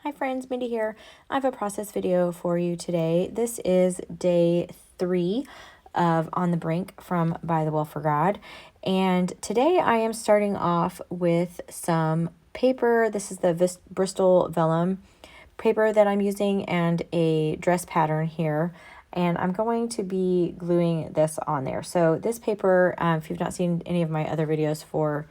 Hi friends, Mindy here. I have a process video for you today. This is day 3 of On the Brink from Bythewell4God. And today I am starting off with some paper. This is the Bristol vellum paper that I'm using and a dress pattern here. And I'm going to be gluing this on there. So this paper, if you've not seen any of my other videos for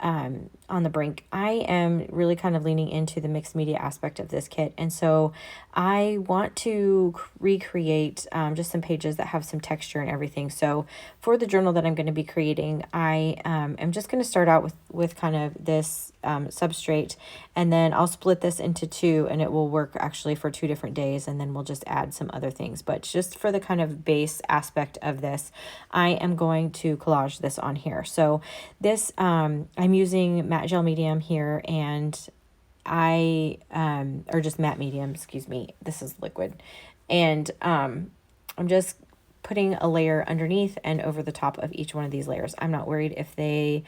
On the Brink, I am really kind of leaning into the mixed media aspect of this kit. And so I want to recreate just some pages that have some texture and everything. So for the journal that I'm going to be creating, I am just going to start out with kind of this substrate, and then I'll split this into 2, and it will work actually for 2 different days, and then we'll just add some other things. But just for the kind of base aspect of this, I am going to collage this on here. So this, I'm using matte gel medium here, and or just matte medium, excuse me, this is liquid. And I'm just putting a layer underneath and over the top of each one of these layers. I'm not worried if they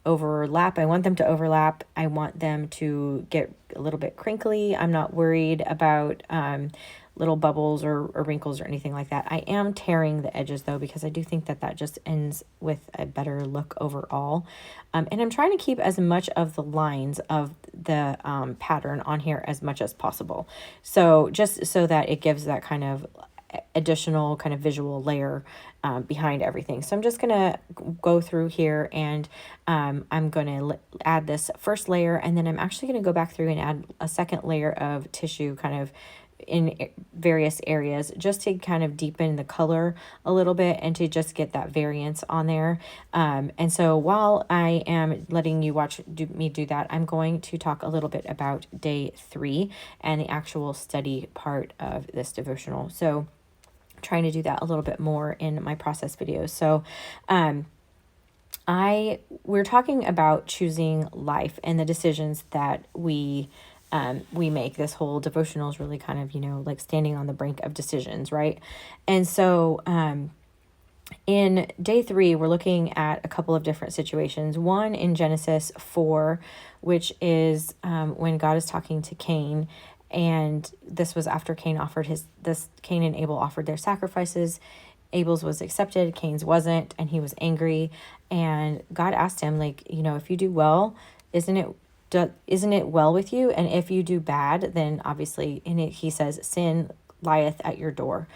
overlap. I want them to overlap. I want them to get a little bit crinkly. I'm not worried about little bubbles or wrinkles or anything like that. I am tearing the edges though, because I do think that that just ends with a better look overall. And I'm trying to keep as much of the lines of the pattern on here as much as possible. So just so that it gives that kind of additional kind of visual layer behind everything. So I'm just going to go through here, and I'm going to add this first layer, and then I'm actually going to go back through and add a second layer of tissue kind of in various areas, just to kind of deepen the color a little bit and to just get that variance on there. And so while I am letting you watch me do that, I'm going to talk a little bit about day 3 and the actual study part of this devotional. So I'm trying to do that a little bit more in my process videos. So we're talking about choosing life and the decisions that we make. This whole devotional is really kind of, like standing on the brink of decisions, right? And so in day 3, we're looking at a couple of different situations. One in Genesis 4, which is when God is talking to Cain, and this was after Cain and Abel offered their sacrifices. Abel's was accepted, Cain's wasn't, and he was angry. And God asked him, like, if you do well, isn't it well with you? And if you do bad, then obviously, he says, sin lieth at your door.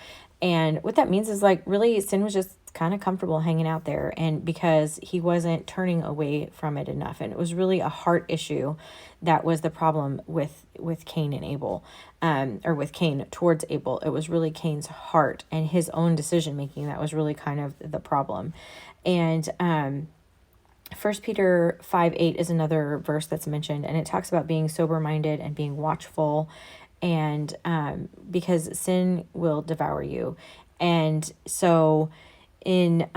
And what that means is, like, really sin was just kind of comfortable hanging out there, and because he wasn't turning away from it enough. And it was really a heart issue that was the problem with Cain and Abel, or with Cain towards Abel. It was really Cain's heart and his own decision making that was really kind of the problem. And 1 Peter 5:8 is another verse that's mentioned, and it talks about being sober-minded and being watchful, and because sin will devour you. And so in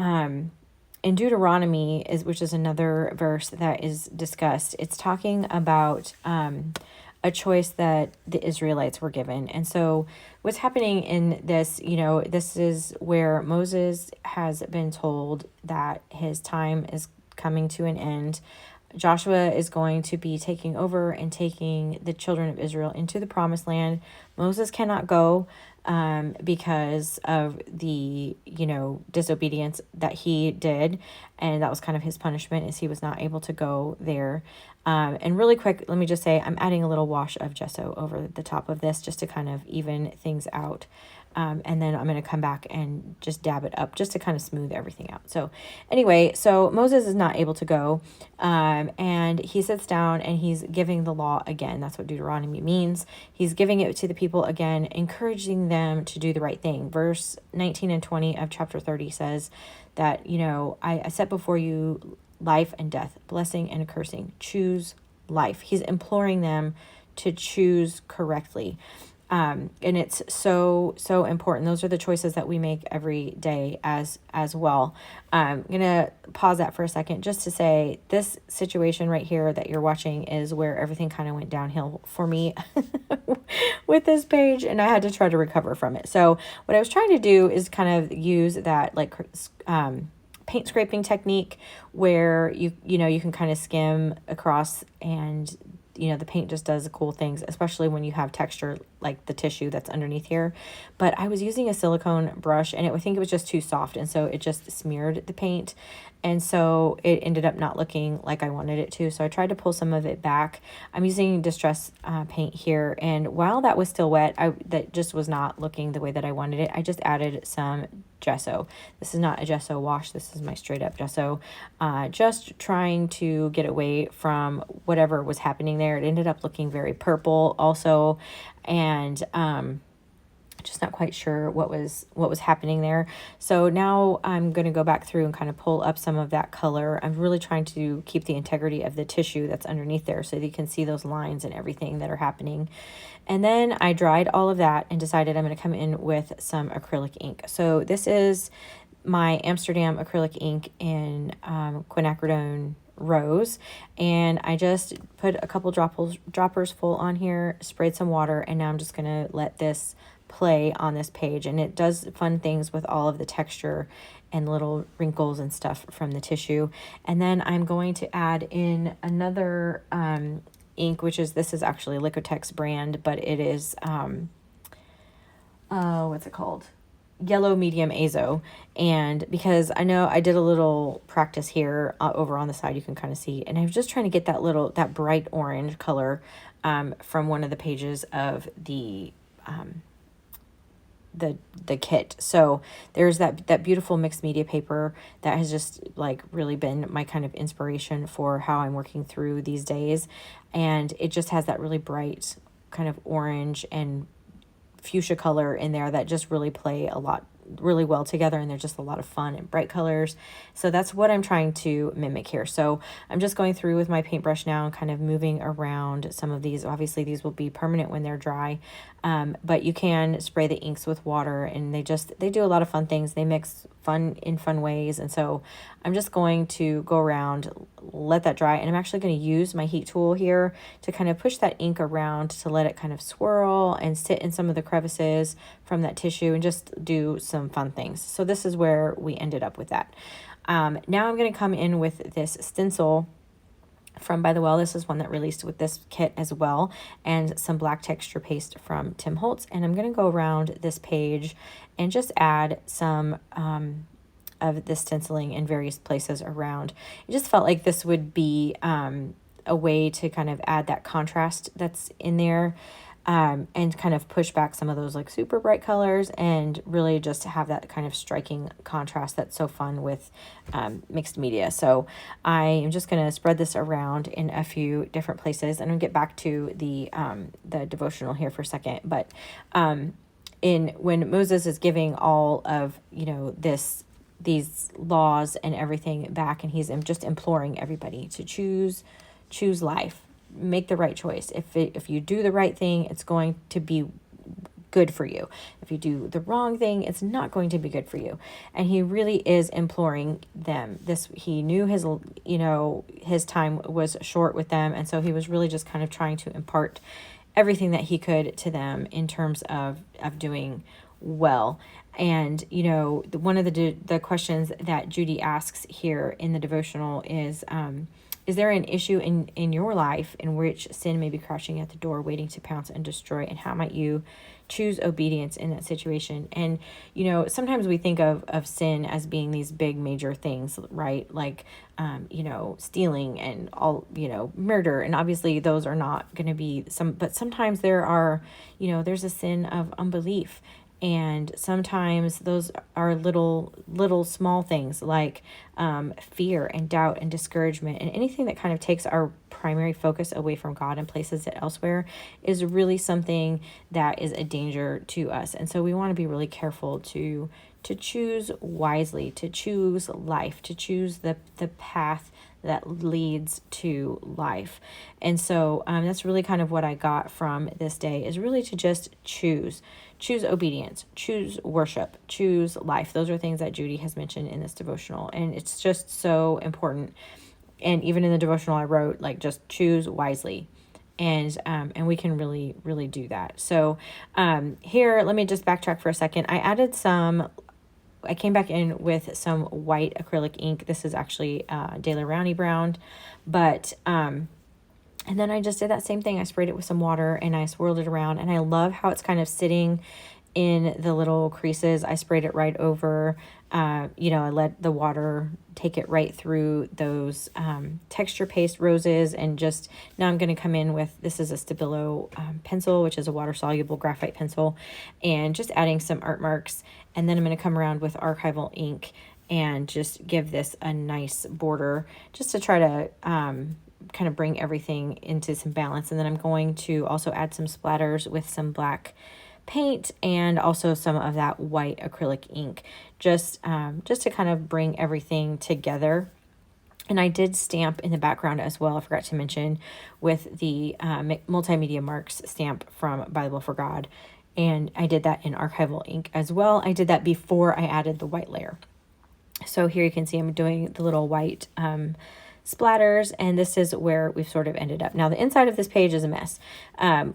Deuteronomy, which is another verse that is discussed, it's talking about a choice that the Israelites were given. And so what's happening in this, this is where Moses has been told that his time is coming to an end. Joshua is going to be taking over and taking the children of Israel into the promised land. Moses cannot go because of the, disobedience that he did. And that was kind of his punishment, is he was not able to go there. And really quick, let me just say, I'm adding a little wash of gesso over the top of this just to kind of even things out. And then I'm going to come back and just dab it up just to kind of smooth everything out. So anyway, so Moses is not able to go, and he sits down and he's giving the law again. That's what Deuteronomy means. He's giving it to the people again, encouraging them to do the right thing. Verse 19 and 20 of chapter 30 says that, I set before you life and death, blessing and cursing. Choose life. He's imploring them to choose correctly. And it's so important. Those are the choices that we make every day as well. I'm going to pause that for a second just to say this situation right here that you're watching is where everything kind of went downhill for me with this page, and I had to try to recover from it. So what I was trying to do is kind of use that paint scraping technique where you can kind of skim across and the paint just does cool things, especially when you have texture like the tissue that's underneath here. But I was using a silicone brush, and I think it was just too soft, and so it just smeared the paint. And so it ended up not looking like I wanted it to. So I tried to pull some of it back. I'm using Distress paint here. And while that was still wet, that just was not looking the way that I wanted it. I just added some gesso. This is not a gesso wash. This is my straight up gesso. Just trying to get away from whatever was happening there. It ended up looking very purple also. And, just not quite sure what was happening there. So now I'm going to go back through and kind of pull up some of that color. I'm really trying to keep the integrity of the tissue that's underneath there so that you can see those lines and everything that are happening. And then I dried all of that and decided I'm going to come in with some acrylic ink. So this is my Amsterdam acrylic ink in quinacridone rose, and I just put a couple droppers full on here, sprayed some water, and now I'm just going to let this play on this page, and it does fun things with all of the texture and little wrinkles and stuff from the tissue. And then I'm going to add in another ink, which is, this is actually Liquitex brand, but it is what's it called, yellow medium azo. And because I know I did a little practice here over on the side, you can kind of see, and I was just trying to get that bright orange color from one of the pages of the kit. So there's that beautiful mixed media paper that has just like really been my kind of inspiration for how I'm working through these days. And it just has that really bright kind of orange and fuchsia color in there that just really play really well together, and they're just a lot of fun and bright colors. So that's what I'm trying to mimic here. So I'm just going through with my paintbrush now and kind of moving around some of these. Obviously these will be permanent when they're dry, but you can spray the inks with water, and they do a lot of fun things. They mix in fun ways. And so I'm just going to go around, let that dry, and I'm actually going to use my heat tool here to kind of push that ink around to let it kind of swirl and sit in some of the crevices from that tissue and just do some fun things. So this is where we ended up with that. Now I'm going to come in with this stencil from Bythewell. This is one that released with this kit as well, and some black texture paste from Tim Holtz. And I'm going to go around this page and just add some of the stenciling in various places around. It just felt like this would be a way to kind of add that contrast that's in there, and kind of push back some of those like super bright colors, and really just have that kind of striking contrast that's so fun with mixed media. So I am just going to spread this around in a few different places, and I'll get back to the devotional here for a second. But when Moses is giving all of these laws and everything back, and he's just imploring everybody to choose life, make the right choice. If you do the right thing, it's going to be good for you. If you do the wrong thing, it's not going to be good for you. And he really is imploring them. He knew his time was short with them, and so he was really just kind of trying to impart everything that he could to them in terms of doing well. And one of the questions that Judy asks here in the devotional is there an issue in your life in which sin may be crouching at the door, waiting to pounce and destroy? And how might you choose obedience in that situation? And, sometimes we think of sin as being these big major things, right? Like, stealing and all, murder. And obviously those are not going to be but sometimes there's a sin of unbelief. And sometimes those are little small things like fear and doubt and discouragement, and anything that kind of takes our primary focus away from God and places it elsewhere is really something that is a danger to us. And so we want to be really careful to choose wisely, to choose life, to choose the path that leads to life. And so that's really kind of what I got from this day, is really to just choose obedience, choose worship, choose life. Those are things that Judy has mentioned in this devotional, and it's just so important. And even in the devotional I wrote, like, just choose wisely. And we can really, really do that. So here, let me just backtrack for a second. I came back in with some white acrylic ink. This is actually Daler Rowney Brown, but And then I just did that same thing. I sprayed it with some water and I swirled it around, and I love how it's kind of sitting in the little creases. I sprayed it right over, you know, I let the water take it right through those texture paste roses. And just now I'm going to come in with, this is a Stabilo pencil, which is a water soluble graphite pencil, and just adding some art marks. And then I'm going to come around with archival ink and just give this a nice border, just to try to kind of bring everything into some balance. And then I'm going to also add some splatters with some black paint and also some of that white acrylic ink, just to kind of bring everything together. And I did stamp in the background as well, I forgot to mention, with the Multimedia Marks stamp from Bythewell4God. And I did that in archival ink as well. I did that before I added the white layer. So here you can see I'm doing the little white splatters, and this is where we've sort of ended up. Now the inside of this page is a mess,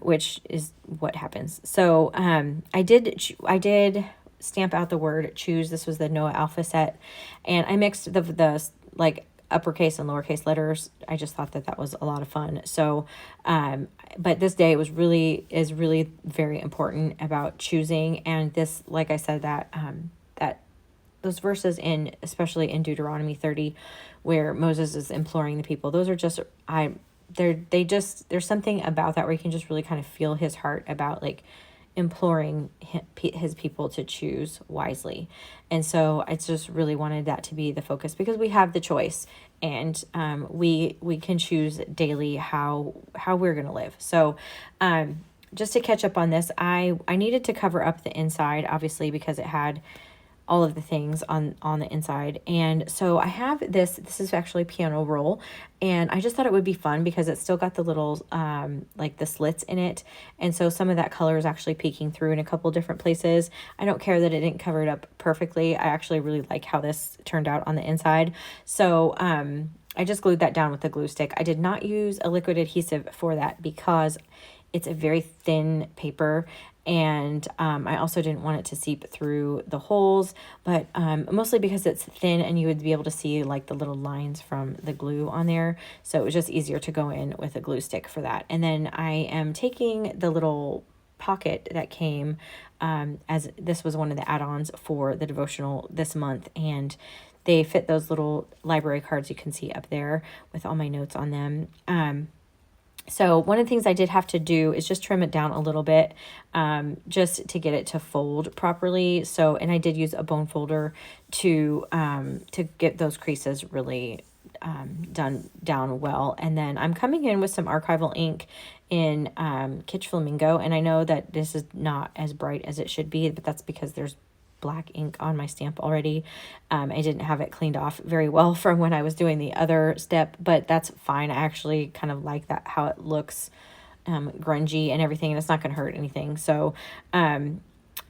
which is what happens. So I did stamp out the word choose. This was the Noah Alpha set, and I mixed the like uppercase and lowercase letters. I just thought that was a lot of fun. So but this day is really very important about choosing. And this, like I said, that those verses especially in Deuteronomy 30, where Moses is imploring the people, those are just, there's something about that where you can just really kind of feel his heart about like imploring his people to choose wisely. And so I just really wanted that to be the focus, because we have the choice, and we can choose daily how we're going to live. So just to catch up on this, I needed to cover up the inside, obviously, because it had all of the things on the inside. And so I have this is actually piano roll, and I just thought it would be fun because it's still got the little like the slits in it, and so some of that color is actually peeking through in a couple different places. I don't care that it didn't cover it up perfectly. I actually really like how this turned out on the inside. So I just glued that down with the glue stick. I did not use a liquid adhesive for that because it's a very thin paper, and I also didn't want it to seep through the holes, but mostly because it's thin and you would be able to see like the little lines from the glue on there. So it was just easier to go in with a glue stick for that. And then I am taking the little pocket that came, as this was one of the add-ons for the devotional this month, and they fit those little library cards you can see up there with all my notes on them. So one of the things I did have to do is just trim it down a little bit, just to get it to fold properly. So, and I did use a bone folder to get those creases really done down well. And then I'm coming in with some archival ink in Kitsch Flamingo, and I know that this is not as bright as it should be, but that's because there's black ink on my stamp already. I didn't have it cleaned off very well from when I was doing the other step, but that's fine. I actually kind of like that, how it looks grungy and everything, and it's not going to hurt anything. So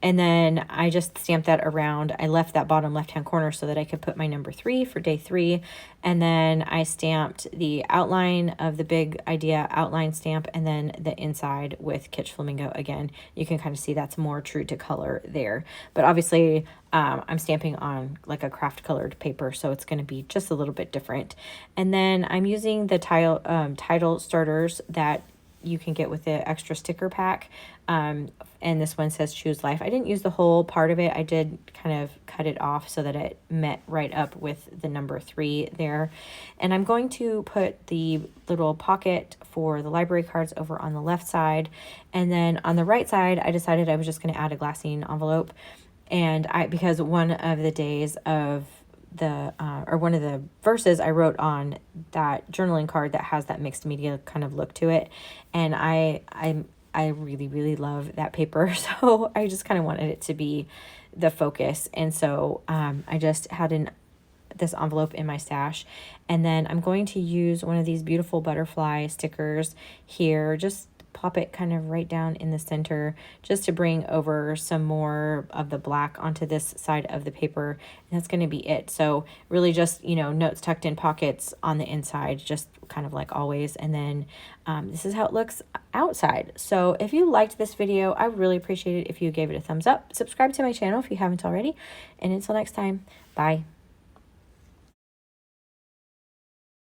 and then I just stamped that around. I left that bottom left-hand corner so that I could put my number 3 for day 3. And then I stamped the outline of the big idea outline stamp, and then the inside with Kitsch Flamingo again. You can kind of see that's more true to color there. But obviously I'm stamping on like a craft colored paper, so it's going to be just a little bit different. And then I'm using the title starters that you can get with the extra sticker pack. And this one says choose life. I didn't use the whole part of it. I did kind of cut it off so that it met right up with the number 3 there. And I'm going to put the little pocket for the library cards over on the left side. And then on the right side, I decided I was just going to add a glassine envelope. And because one of the days of or one of the verses I wrote on that journaling card that has that mixed media kind of look to it, and I really, really love that paper, so I just kind of wanted it to be the focus. And so I just had this envelope in my stash, and then I'm going to use one of these beautiful butterfly stickers here, just pop it kind of right down in the center, just to bring over some more of the black onto this side of the paper. And that's going to be it. So really just, notes tucked in pockets on the inside, just kind of like always. And then this is how it looks outside. So if you liked this video, I would really appreciate it if you gave it a thumbs up. Subscribe to my channel if you haven't already. And until next time, bye.